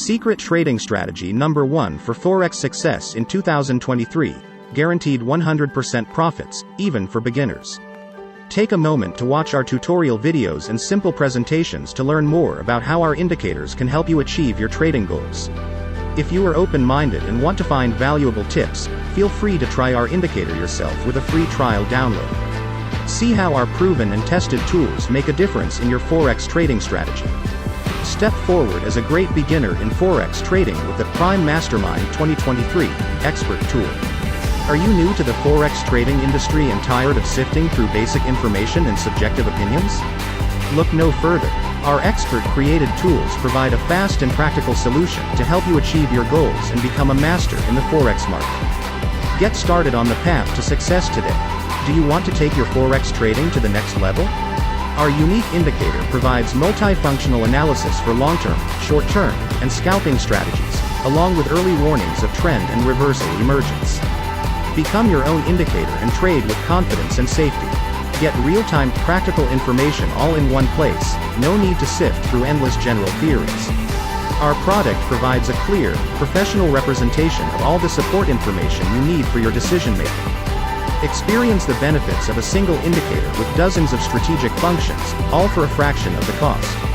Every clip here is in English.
Secret trading strategy number 1 for Forex success in 2023, guaranteed 100% profits, even for beginners. Take a moment to watch our tutorial videos and simple presentations to learn more about how our indicators can help you achieve your trading goals. If you are open-minded and want to find valuable tips, feel free to try our indicator yourself with a free trial download. See how our proven and tested tools make a difference in your Forex trading strategy. Step forward as a great beginner in Forex trading with the Prime Mastermind 2023 Expert Tool. Are you new to the Forex trading industry and tired of sifting through basic information and subjective opinions? Look no further. Our expert-created tools provide a fast and practical solution to help you achieve your goals and become a master in the Forex market. Get started on the path to success today. Do you want to take your Forex trading to the next level? Our unique indicator provides multifunctional analysis for long-term, short-term, and scalping strategies, along with early warnings of trend and reversal emergence. Become your own indicator and trade with confidence and safety. Get real-time practical information all in one place, no need to sift through endless general theories. Our product provides a clear, professional representation of all the support information you need for your decision-making. Experience the benefits of a single indicator with dozens of strategic functions, all for a fraction of the cost.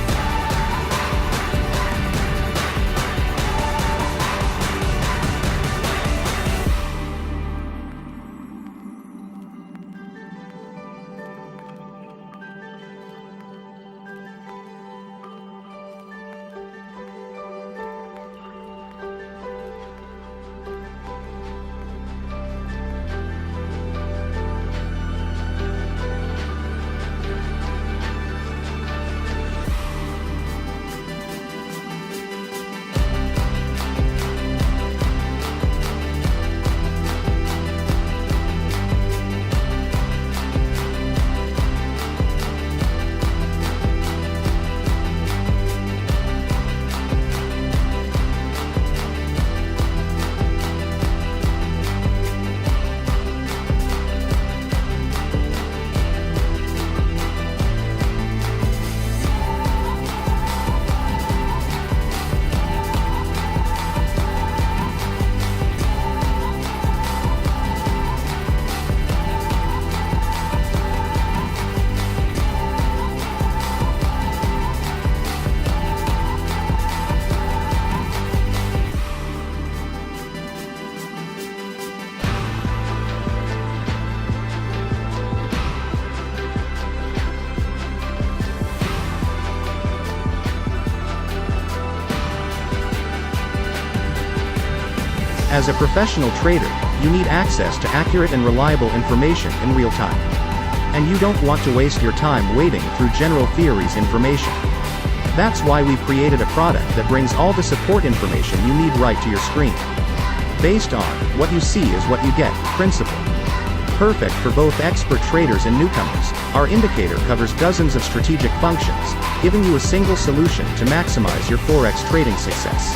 As a professional trader, you need access to accurate and reliable information in real time. And you don't want to waste your time wading through general theories information. That's why we've created a product that brings all the support information you need right to your screen. Based on what you see is what you get principle. Perfect for both expert traders and newcomers, our indicator covers dozens of strategic functions, giving you a single solution to maximize your Forex trading success.